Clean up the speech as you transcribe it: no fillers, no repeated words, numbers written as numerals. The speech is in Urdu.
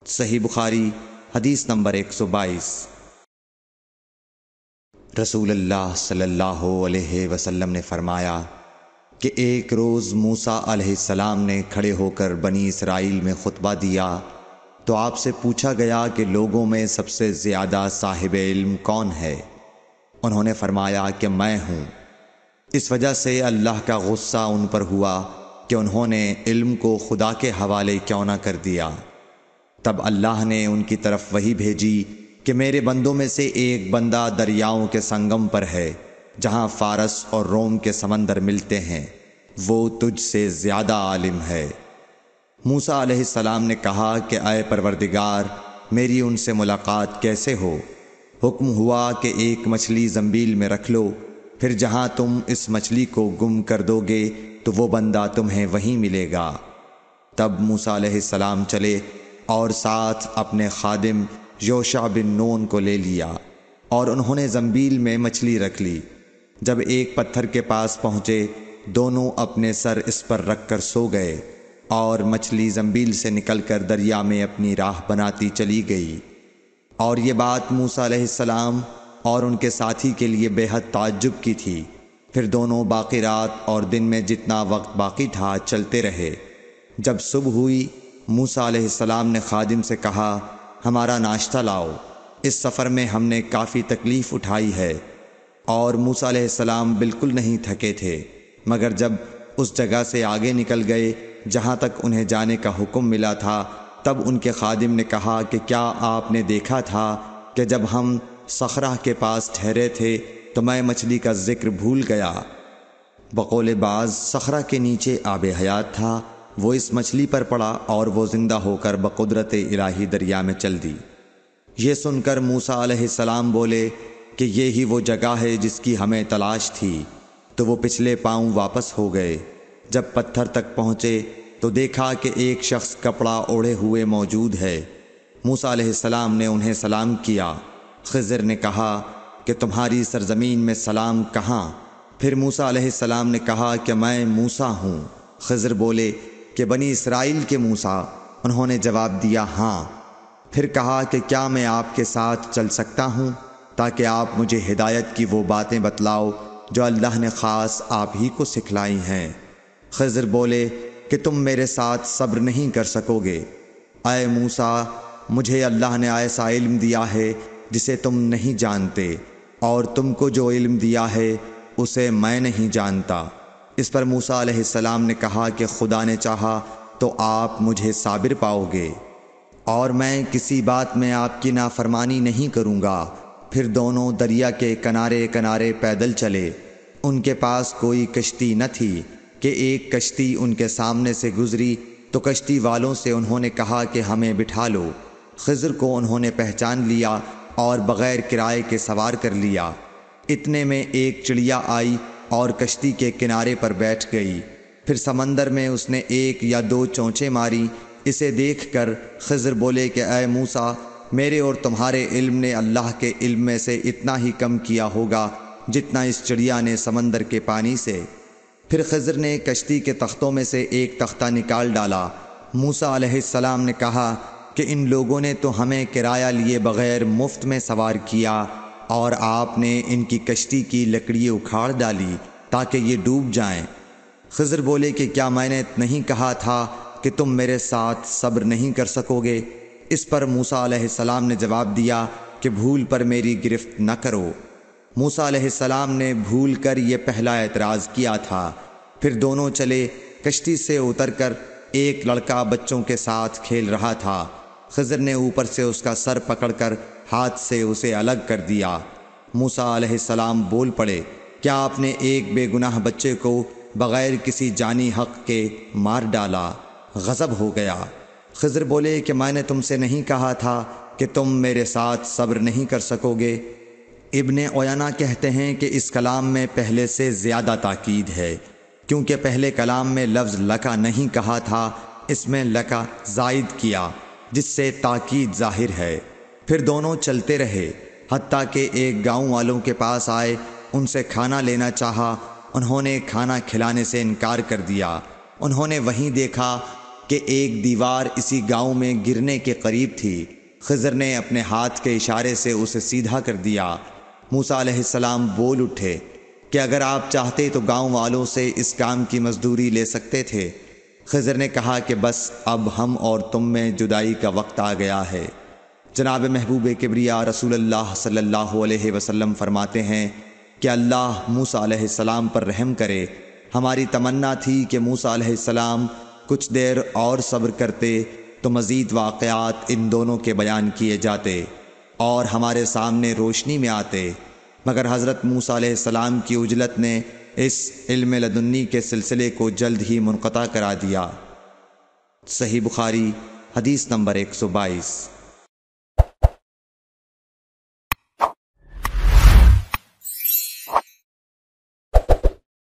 صحیح بخاری حدیث نمبر 122۔ رسول اللہ صلی اللہ علیہ وسلم نے فرمایا کہ ایک روز موسیٰ علیہ السلام نے کھڑے ہو کر بنی اسرائیل میں خطبہ دیا تو آپ سے پوچھا گیا کہ لوگوں میں سب سے زیادہ صاحب علم کون ہے؟ انہوں نے فرمایا کہ میں ہوں۔ اس وجہ سے اللہ کا غصہ ان پر ہوا کہ انہوں نے علم کو خدا کے حوالے کیوں نہ کر دیا۔ تب اللہ نے ان کی طرف وحی بھیجی کہ میرے بندوں میں سے ایک بندہ دریاؤں کے سنگم پر ہے جہاں فارس اور روم کے سمندر ملتے ہیں، وہ تجھ سے زیادہ عالم ہے۔ موسیٰ علیہ السلام نے کہا کہ اے پروردگار، میری ان سے ملاقات کیسے ہو؟ حکم ہوا کہ ایک مچھلی زنبیل میں رکھ لو، پھر جہاں تم اس مچھلی کو گم کر دو گے تو وہ بندہ تمہیں وہیں ملے گا۔ تب موسیٰ علیہ السلام چلے اور ساتھ اپنے خادم یوشع بن نون کو لے لیا، اور انہوں نے زنبیل میں مچھلی رکھ لی۔ جب ایک پتھر کے پاس پہنچے، دونوں اپنے سر اس پر رکھ کر سو گئے، اور مچھلی زنبیل سے نکل کر دریا میں اپنی راہ بناتی چلی گئی۔ اور یہ بات موسیٰ علیہ السلام اور ان کے ساتھی کے لیے بے حد تعجب کی تھی۔ پھر دونوں باقی رات اور دن میں جتنا وقت باقی تھا چلتے رہے۔ جب صبح ہوئی، موسیٰ علیہ السلام نے خادم سے کہا، ہمارا ناشتہ لاؤ، اس سفر میں ہم نے کافی تکلیف اٹھائی ہے۔ اور موسیٰ علیہ السلام بالکل نہیں تھکے تھے، مگر جب اس جگہ سے آگے نکل گئے جہاں تک انہیں جانے کا حکم ملا تھا، تب ان کے خادم نے کہا کہ کیا آپ نے دیکھا تھا کہ جب ہم صخرہ کے پاس ٹھہرے تھے تو میں مچھلی کا ذکر بھول گیا؟ بقول بعض صخرہ کے نیچے آب حیات تھا، وہ اس مچھلی پر پڑا اور وہ زندہ ہو کر بقدرت الہی دریا میں چل دی۔ یہ سن کر موسیٰ علیہ السلام بولے کہ یہ ہی وہ جگہ ہے جس کی ہمیں تلاش تھی، تو وہ پچھلے پاؤں واپس ہو گئے۔ جب پتھر تک پہنچے تو دیکھا کہ ایک شخص کپڑا اوڑھے ہوئے موجود ہے۔ موسیٰ علیہ السلام نے انہیں سلام کیا۔ خضر نے کہا کہ تمہاری سرزمین میں سلام کہاں؟ پھر موسیٰ علیہ السلام نے کہا کہ میں موسیٰ ہوں۔ خضر بولے کہ بنی اسرائیل کے موسیٰ؟ انہوں نے جواب دیا ہاں۔ پھر کہا کہ کیا میں آپ کے ساتھ چل سکتا ہوں تاکہ آپ مجھے ہدایت کی وہ باتیں بتلاؤ جو اللہ نے خاص آپ ہی کو سکھلائی ہیں؟ خضر بولے کہ تم میرے ساتھ صبر نہیں کر سکو گے۔ اے موسیٰ، مجھے اللہ نے ایسا علم دیا ہے جسے تم نہیں جانتے، اور تم کو جو علم دیا ہے اسے میں نہیں جانتا۔ اس پر موسیٰ علیہ السلام نے کہا کہ خدا نے چاہا تو آپ مجھے صابر پاؤ گے، اور میں کسی بات میں آپ کی نافرمانی نہیں کروں گا۔ پھر دونوں دریا کے کنارے کنارے پیدل چلے۔ ان کے پاس کوئی کشتی نہ تھی کہ ایک کشتی ان کے سامنے سے گزری تو کشتی والوں سے انہوں نے کہا کہ ہمیں بٹھا لو۔ خضر کو انہوں نے پہچان لیا اور بغیر کرائے کے سوار کر لیا۔ اتنے میں ایک چڑیا آئی اور کشتی کے کنارے پر بیٹھ گئی۔ پھر سمندر میں اس نے ایک یا دو چونچیں ماری۔ اسے دیکھ کر خضر بولے کہ اے موسیٰ، میرے اور تمہارے علم نے اللہ کے علم میں سے اتنا ہی کم کیا ہوگا جتنا اس چڑیا نے سمندر کے پانی سے۔ پھر خضر نے کشتی کے تختوں میں سے ایک تختہ نکال ڈالا۔ موسیٰ علیہ السلام نے کہا کہ ان لوگوں نے تو ہمیں کرایہ لیے بغیر مفت میں سوار کیا، اور آپ نے ان کی کشتی کی لکڑی اکھاڑ ڈالی تاکہ یہ ڈوب جائیں۔ خضر بولے کہ کیا میں نے نہیں کہا تھا کہ تم میرے ساتھ صبر نہیں کر سکو گے؟ اس پر موسیٰ علیہ السلام نے جواب دیا کہ بھول پر میری گرفت نہ کرو۔ موسیٰ علیہ السلام نے بھول کر یہ پہلا اعتراض کیا تھا۔ پھر دونوں چلے۔ کشتی سے اتر کر ایک لڑکا بچوں کے ساتھ کھیل رہا تھا۔ خضر نے اوپر سے اس کا سر پکڑ کر ہاتھ سے اسے الگ کر دیا۔ موسیٰ علیہ السلام بول پڑے، کیا آپ نے ایک بے گناہ بچے کو بغیر کسی جانی حق کے مار ڈالا؟ غضب ہو گیا۔ خضر بولے کہ میں نے تم سے نہیں کہا تھا کہ تم میرے ساتھ صبر نہیں کر سکو گے؟ ابن عیینہ کہتے ہیں کہ اس کلام میں پہلے سے زیادہ تاکید ہے، کیونکہ پہلے کلام میں لفظ لکا نہیں کہا تھا، اس میں لکا زائد کیا جس سے تاکید ظاہر ہے۔ پھر دونوں چلتے رہے حتیٰ کہ ایک گاؤں والوں کے پاس آئے۔ ان سے کھانا لینا چاہا، انہوں نے کھانا کھلانے سے انکار کر دیا۔ انہوں نے وہیں دیکھا کہ ایک دیوار اسی گاؤں میں گرنے کے قریب تھی۔ خضر نے اپنے ہاتھ کے اشارے سے اسے سیدھا کر دیا۔ موسیٰ علیہ السلام بول اٹھے کہ اگر آپ چاہتے تو گاؤں والوں سے اس کام کی مزدوری لے سکتے تھے۔ خضر نے کہا کہ بس اب ہم اور تم میں جدائی کا وقت آ گیا ہے۔ جناب محبوب کبریا رسول اللہ صلی اللہ علیہ وسلم فرماتے ہیں کہ اللہ موسیٰ علیہ السلام پر رحم کرے۔ ہماری تمنا تھی کہ موسیٰ علیہ السلام کچھ دیر اور صبر کرتے تو مزید واقعات ان دونوں کے بیان کیے جاتے اور ہمارے سامنے روشنی میں آتے، مگر حضرت موسیٰ علیہ السلام کی عجلت نے اس علم لدنی کے سلسلے کو جلد ہی منقطع کرا دیا۔ صحیح بخاری حدیث نمبر 122۔